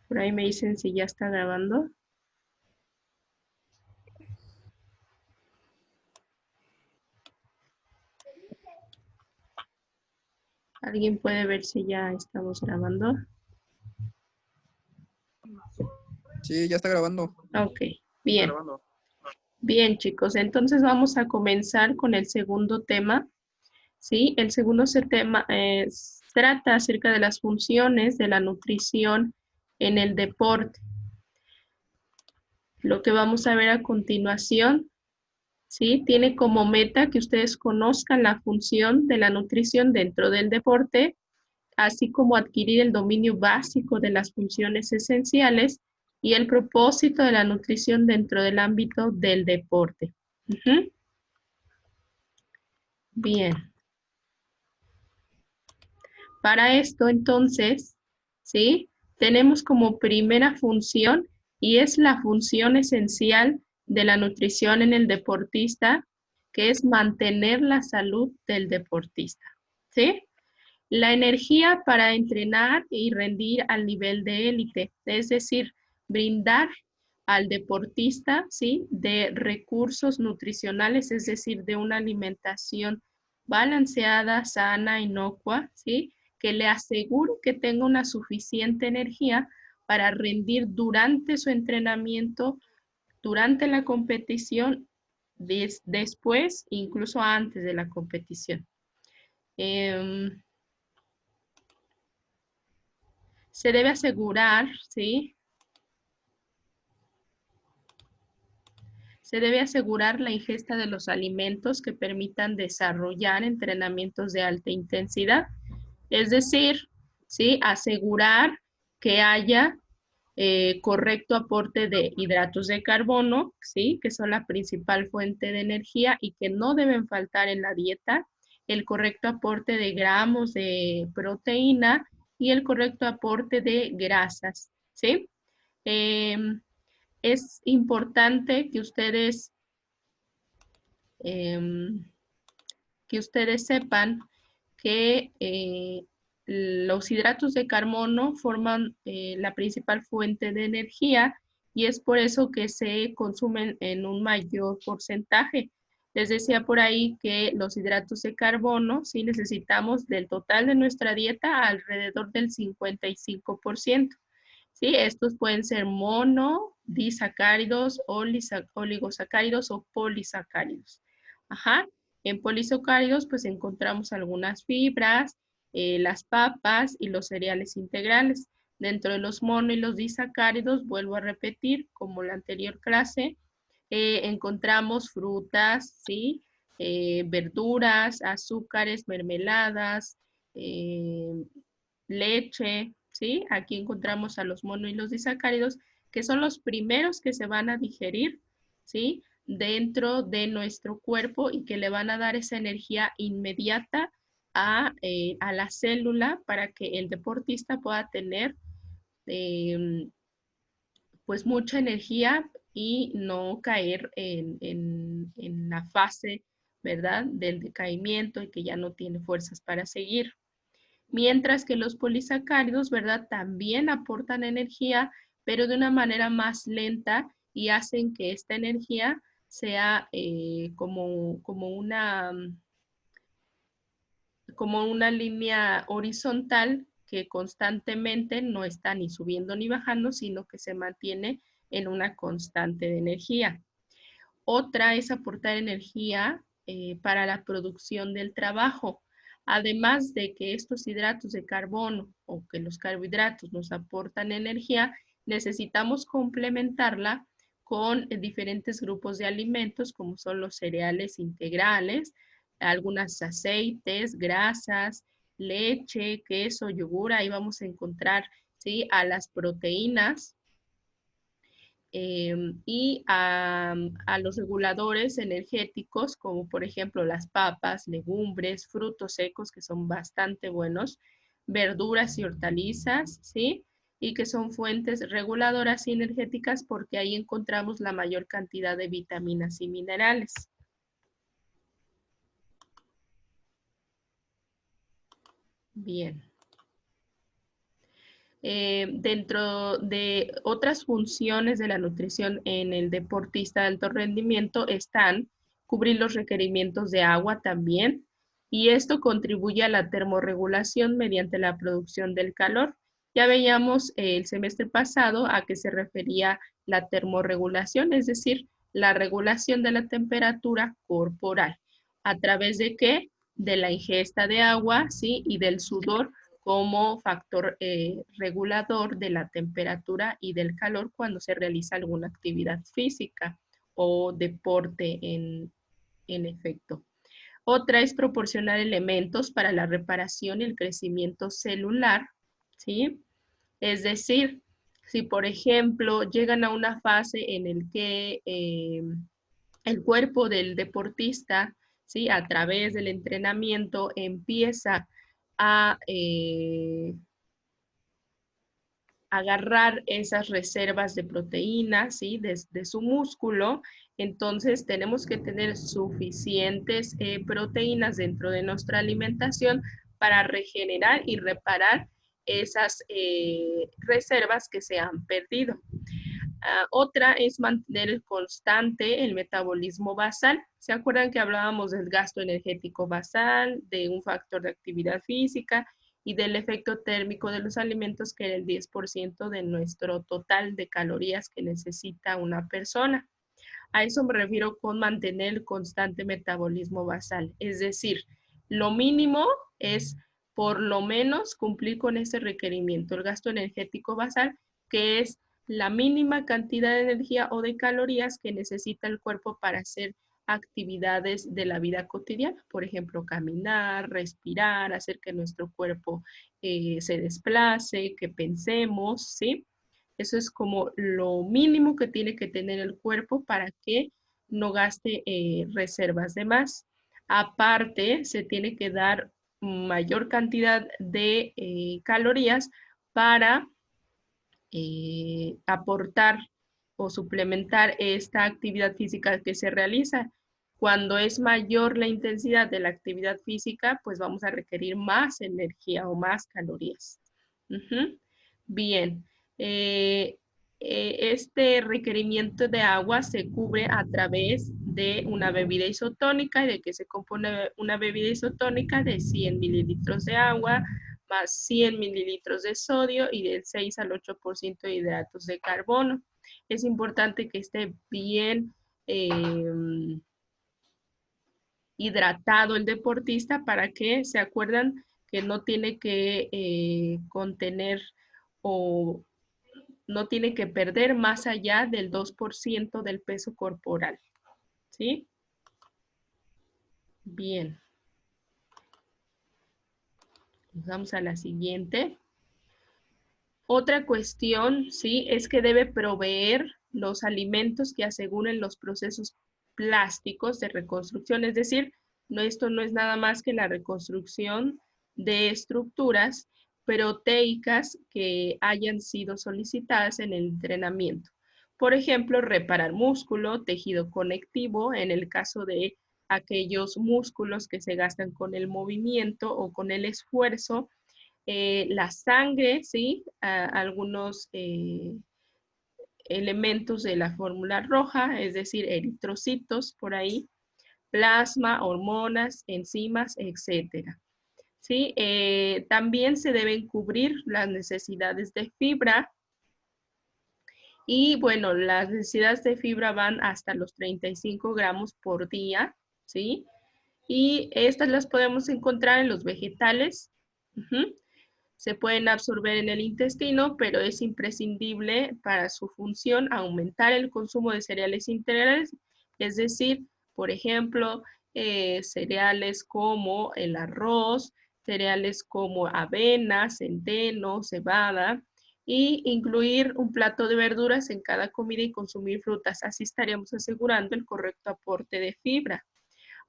Por ahí me dicen si ya está grabando. ¿Alguien puede ver si ya estamos grabando? Sí, ya está grabando. Ok, bien. Bien, chicos, entonces vamos a comenzar con el segundo tema. ¿Sí? El segundo tema trata acerca de las funciones de la nutrición en el deporte. Lo que vamos a ver a continuación, ¿sí? Tiene como meta que ustedes conozcan la función de la nutrición dentro del deporte, así como adquirir el dominio básico de las funciones esenciales y el propósito de la nutrición dentro del ámbito del deporte. Ujú. Bien. Para esto, entonces, ¿sí? Tenemos como primera función y es la función esencial de la nutrición en el deportista, que es mantener la salud del deportista, ¿sí? La energía para entrenar y rendir al nivel de élite, es decir, brindar al deportista, ¿sí? De recursos nutricionales, es decir, de una alimentación balanceada, sana, inocua, ¿sí? Que le asegure que tenga una suficiente energía para rendir durante su entrenamiento, durante la competición, después, incluso antes de la competición. Se debe asegurar, ¿sí? Se debe asegurar la ingesta de los alimentos que permitan desarrollar entrenamientos de alta intensidad. Es decir, ¿sí? Asegurar que haya correcto aporte de hidratos de carbono, ¿sí? Que son la principal fuente de energía y que no deben faltar en la dieta, el correcto aporte de gramos de proteína y el correcto aporte de grasas, ¿sí? Eh, es importante eh, que ustedes sepan que los hidratos de carbono forman la principal fuente de energía y es por eso que se consumen en un mayor porcentaje. Les decía por ahí que los hidratos de carbono, sí necesitamos del total de nuestra dieta alrededor del 55%. ¿Sí? Estos pueden ser mono, disacáridos, oligosacáridos o polisacáridos. Ajá. En polisacáridos pues encontramos algunas fibras, las papas y los cereales integrales. Dentro de los mono y los disacáridos, vuelvo a repetir, como la anterior clase, encontramos frutas, ¿sí? Verduras, azúcares, mermeladas, leche, ¿sí? Aquí encontramos a los mono y los disacáridos, que son los primeros que se van a digerir, ¿sí? Dentro de nuestro cuerpo y que le van a dar esa energía inmediata a la célula para que el deportista pueda tener pues mucha energía y no caer en la fase, ¿verdad? Del decaimiento y que ya no tiene fuerzas para seguir. Mientras que los polisacáridos, ¿verdad? También aportan energía, pero de una manera más lenta y hacen que esta energía sea como una línea horizontal que constantemente no está ni subiendo ni bajando, sino que se mantiene en una constante de energía. Otra es aportar energía para la producción del trabajo. Además de que estos hidratos de carbono o que los carbohidratos nos aportan energía, necesitamos complementarla con diferentes grupos de alimentos como son los cereales integrales, algunos aceites, grasas, leche, queso, yogur. Ahí vamos a encontrar, ¿sí? A las proteínas, y a los reguladores energéticos, como por ejemplo las papas, legumbres, frutos secos, que son bastante buenos, verduras y hortalizas, ¿sí? Y que son fuentes reguladoras y energéticas porque ahí encontramos la mayor cantidad de vitaminas y minerales. Bien. Dentro de otras funciones de la nutrición en el deportista de alto rendimiento están cubrir los requerimientos de agua también, y esto contribuye a la termorregulación mediante la producción del calor. Ya veíamos el semestre pasado a qué se refería la termorregulación, es decir, la regulación de la temperatura corporal. ¿A través de qué? De la ingesta de agua, ¿sí? Y del sudor como factor regulador de la temperatura y del calor cuando se realiza alguna actividad física o deporte en efecto. Otra es proporcionar elementos para la reparación y el crecimiento celular, ¿sí? Es decir, si por ejemplo llegan a una fase en el que el cuerpo del deportista, ¿sí? A través del entrenamiento empieza a agarrar esas reservas de proteínas, ¿sí? De su músculo, entonces tenemos que tener suficientes proteínas dentro de nuestra alimentación para regenerar y reparar esas reservas que se han perdido. Otra es mantener constante el metabolismo basal. ¿Se acuerdan que hablábamos del gasto energético basal, de un factor de actividad física y del efecto térmico de los alimentos, que era el 10% de nuestro total de calorías que necesita una persona? A eso me refiero con mantener el constante metabolismo basal. Es decir, lo mínimo es por lo menos cumplir con ese requerimiento, el gasto energético basal, que es la mínima cantidad de energía o de calorías que necesita el cuerpo para hacer actividades de la vida cotidiana, por ejemplo, caminar, respirar, hacer que nuestro cuerpo se desplace, que pensemos, ¿sí? Eso es como lo mínimo que tiene que tener el cuerpo para que no gaste reservas de más. Aparte, se tiene que dar mayor cantidad de calorías para aportar o suplementar esta actividad física que se realiza. Cuando es mayor la intensidad de la actividad física, pues vamos a requerir más energía o más calorías. Bien, eh, este requerimiento de agua se cubre a través de una bebida isotónica. ¿Y de qué se compone una bebida isotónica? De 100 mililitros de agua, más 100 mililitros de sodio y del 6 al 8% de hidratos de carbono. Es importante que esté bien hidratado el deportista para que se acuerdan que no tiene que contener o no tiene que perder más allá del 2% del peso corporal. ¿Sí? Bien. Vamos a la siguiente. Otra cuestión, ¿sí? Es que debe proveer los alimentos que aseguren los procesos plásticos de reconstrucción. Es decir, esto no es nada más que la reconstrucción de estructuras proteicas que hayan sido solicitadas en el entrenamiento. Por ejemplo, reparar músculo, tejido conectivo, en el caso de aquellos músculos que se gastan con el movimiento o con el esfuerzo, la sangre, ¿sí? Algunos elementos de la fórmula roja, es decir, eritrocitos por ahí, plasma, hormonas, enzimas, etcétera. ¿Sí? También se deben cubrir las necesidades de fibra. Y bueno, las necesidades de fibra van hasta los 35 gramos por día, ¿sí? Y estas las podemos encontrar en los vegetales. Se pueden absorber en el intestino, pero es imprescindible para su función aumentar el consumo de cereales integrales, es decir, por ejemplo, cereales como el arroz, cereales como avena, centeno, cebada, y incluir un plato de verduras en cada comida y consumir frutas. Así estaríamos asegurando el correcto aporte de fibra.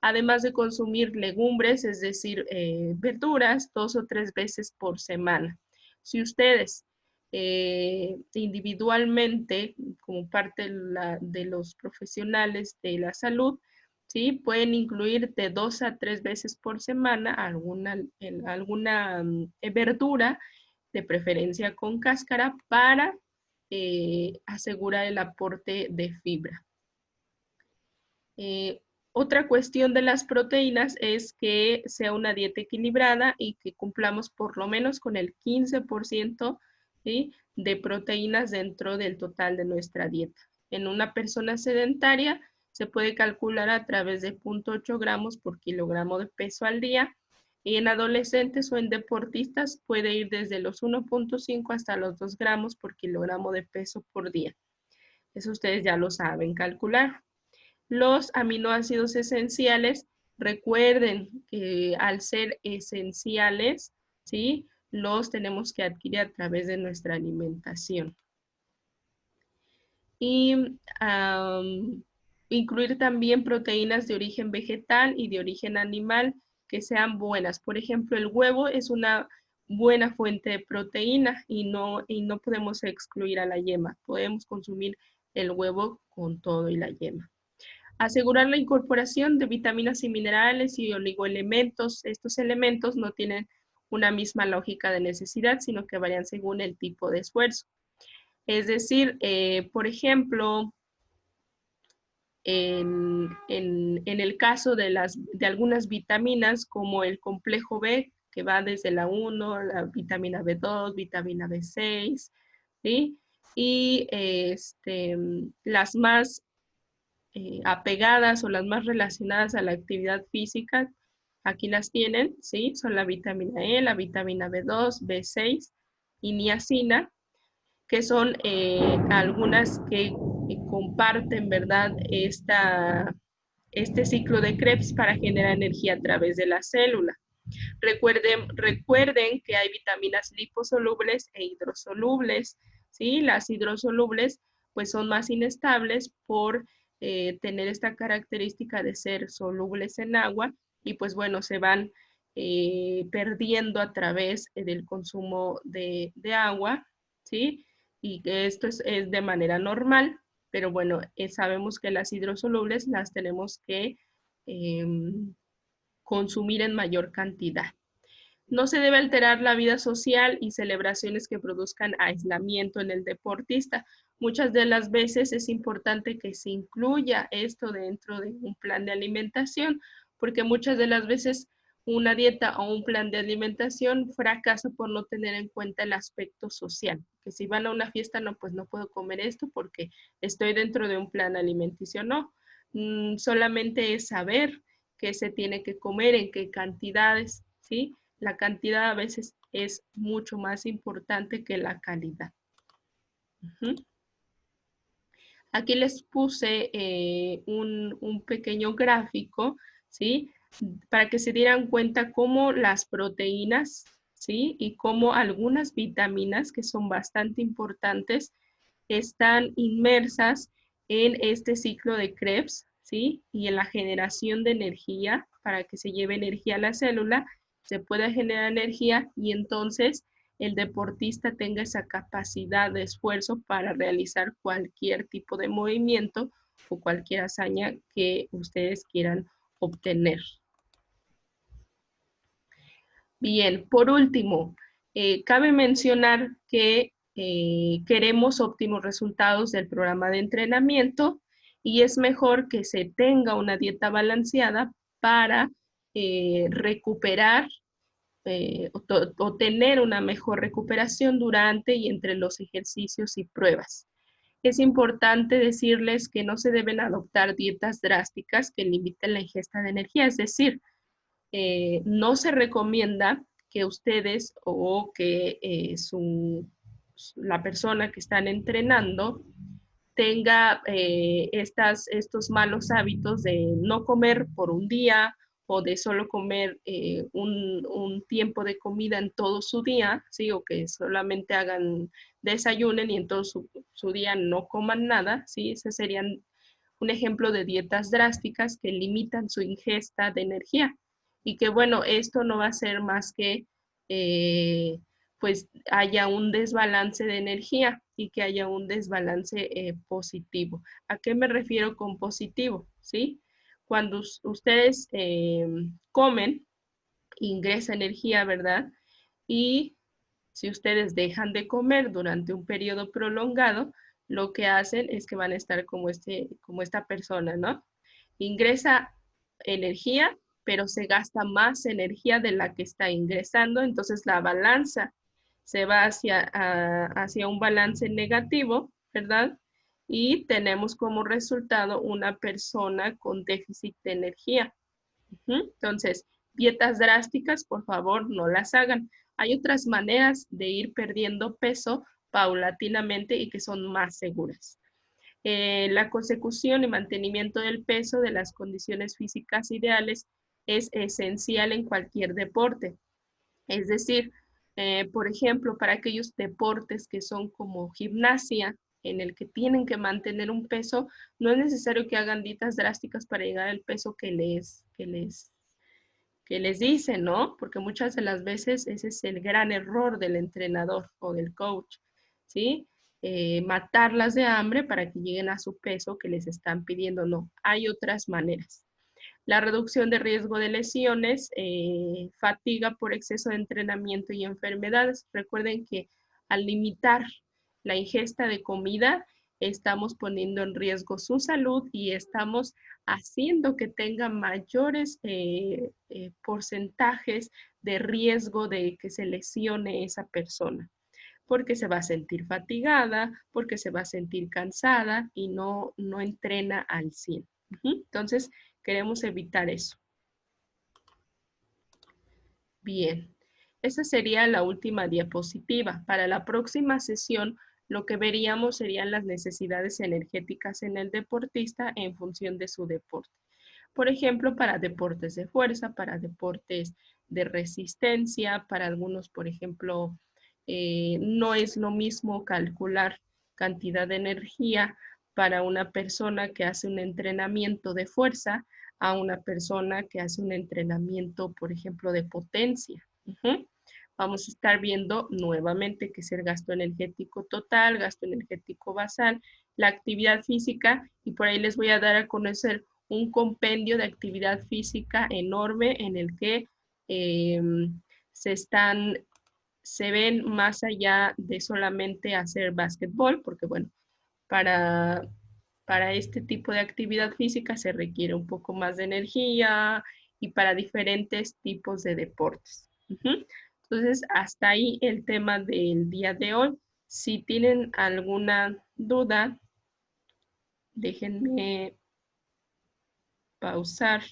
Además de consumir legumbres, es decir, verduras, 2 o 3 veces por semana. Si ustedes individualmente, como parte de los profesionales de la salud, ¿sí? Pueden incluir de 2 a 3 veces por semana alguna verdura de preferencia con cáscara, para asegurar el aporte de fibra. Otra cuestión de las proteínas es que sea una dieta equilibrada y que cumplamos por lo menos con el 15%, ¿sí?, de proteínas dentro del total de nuestra dieta. En una persona sedentaria se puede calcular a través de 0,8 gramos por kilogramo de peso al día, y en adolescentes o en deportistas puede ir desde los 1,5 hasta los 2 gramos por kilogramo de peso por día. Eso ustedes ya lo saben calcular. Los aminoácidos esenciales, recuerden que al ser esenciales, ¿sí?, los tenemos que adquirir a través de nuestra alimentación. Y incluir también proteínas de origen vegetal y de origen animal que sean buenas. Por ejemplo, el huevo es una buena fuente de proteína y no podemos excluir a la yema. Podemos consumir el huevo con todo y la yema. Asegurar la incorporación de vitaminas y minerales y oligoelementos. Estos elementos no tienen una misma lógica de necesidad, sino que varían según el tipo de esfuerzo. Es decir, por ejemplo, en el caso de algunas vitaminas, como el complejo B, que va desde la 1, la vitamina B2, vitamina B6, ¿sí? Y las más apegadas o las más relacionadas a la actividad física, aquí las tienen, ¿sí? Son la vitamina E, la vitamina B2, B6 y niacina, que son algunas que comparten, ¿verdad?, este ciclo de Krebs para generar energía a través de la célula. Recuerden que hay vitaminas liposolubles e hidrosolubles, ¿sí? Las hidrosolubles pues son más inestables por tener esta característica de ser solubles en agua y pues bueno, se van perdiendo a través del consumo de agua, ¿sí? Y que esto es de manera normal, pero bueno, sabemos que las hidrosolubles las tenemos que consumir en mayor cantidad. No se debe alterar la vida social y celebraciones que produzcan aislamiento en el deportista. Muchas de las veces es importante que se incluya esto dentro de un plan de alimentación, porque muchas de las veces una dieta o un plan de alimentación fracasa por no tener en cuenta el aspecto social. Que si van a una fiesta, no, pues no puedo comer esto porque estoy dentro de un plan alimenticio. No, solamente es saber qué se tiene que comer, en qué cantidades, ¿sí? La cantidad a veces es mucho más importante que la calidad. Aquí les puse un pequeño gráfico, ¿sí?, para que se dieran cuenta cómo las proteínas, ¿sí?, y cómo algunas vitaminas que son bastante importantes están inmersas en este ciclo de Krebs, ¿sí?, y en la generación de energía para que se lleve energía a la célula, se pueda generar energía y entonces el deportista tenga esa capacidad de esfuerzo para realizar cualquier tipo de movimiento o cualquier hazaña que ustedes quieran obtener. Bien, por último, cabe mencionar que queremos óptimos resultados del programa de entrenamiento y es mejor que se tenga una dieta balanceada para recuperar o tener una mejor recuperación durante y entre los ejercicios y pruebas. Es importante decirles que no se deben adoptar dietas drásticas que limiten la ingesta de energía, es decir, no se recomienda que ustedes o que la persona que están entrenando tenga estos malos hábitos de no comer por un día o de solo comer un tiempo de comida en todo su día, ¿sí? O que solamente desayunen y en todo su día no coman nada, ¿sí? Ese serían un ejemplo de dietas drásticas que limitan su ingesta de energía y que bueno, esto no va a ser más que pues haya un desbalance de energía y que haya un desbalance positivo. ¿A qué me refiero con positivo? ¿Sí? Cuando ustedes comen, ingresa energía, ¿verdad? Y Si ustedes dejan de comer durante un periodo prolongado, lo que hacen es que van a estar como esta persona, ¿no? Ingresa energía, pero se gasta más energía de la que está ingresando, entonces la balanza se va hacia un balance negativo, ¿verdad? Y tenemos como resultado una persona con déficit de energía. Entonces, dietas drásticas, por favor, no las hagan. Hay otras maneras de ir perdiendo peso paulatinamente y que son más seguras. La consecución y mantenimiento del peso de las condiciones físicas ideales es esencial en cualquier deporte. Es decir, por ejemplo, para aquellos deportes que son como gimnasia, en el que tienen que mantener un peso, no es necesario que hagan dietas drásticas para llegar al peso que les dicen, ¿no? Porque muchas de las veces ese es el gran error del entrenador o del coach, ¿sí? Matarlas de hambre para que lleguen a su peso que les están pidiendo. No, hay otras maneras. La reducción de riesgo de lesiones, fatiga por exceso de entrenamiento y enfermedades. Recuerden que al limitar la ingesta de comida, estamos poniendo en riesgo su salud y estamos haciendo que tenga mayores porcentajes de riesgo de que se lesione esa persona, porque se va a sentir fatigada, porque se va a sentir cansada y no entrena al 100. Entonces, queremos evitar eso. Bien, esa sería la última diapositiva. Para la próxima sesión, lo que veríamos serían las necesidades energéticas en el deportista en función de su deporte. Por ejemplo, para deportes de fuerza, para deportes de resistencia, para algunos, por ejemplo, no es lo mismo calcular cantidad de energía para una persona que hace un entrenamiento de fuerza a una persona que hace un entrenamiento, por ejemplo, de potencia. Vamos a estar viendo nuevamente qué es el gasto energético total, gasto energético basal, la actividad física, y por ahí les voy a dar a conocer un compendio de actividad física enorme en el que se ven más allá de solamente hacer básquetbol, porque bueno, para, para este tipo de actividad física se requiere un poco más de energía y para diferentes tipos de deportes. Entonces, hasta ahí el tema del día de hoy. Si tienen alguna duda, déjenme pausar